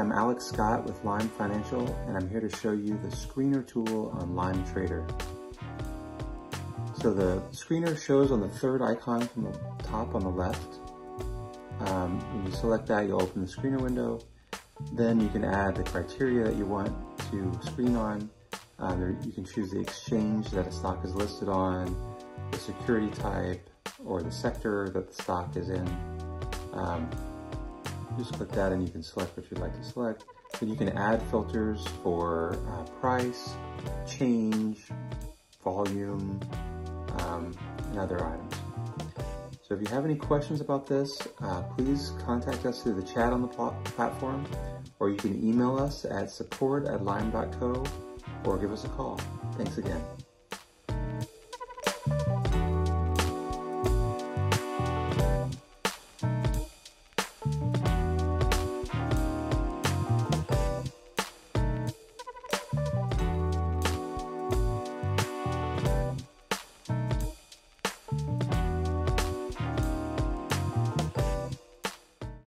I'm Alex Scott with Lime Financial, and I'm here to show you the screener tool on Lime Trader. So the screener shows on the third icon from the top on the left. When you select that, you'll open the screener window. Then you can add the criteria that you want to screen on. You can choose the exchange that a stock is listed on, the security type, or the sector that the stock is in. Just click that and you can select what you'd like to select. Then you can add filters for price, change, volume, and other items. So if you have any questions about this, please contact us through the chat on the platform, or you can email us at support@lime.co, or give us a call. Thanks again.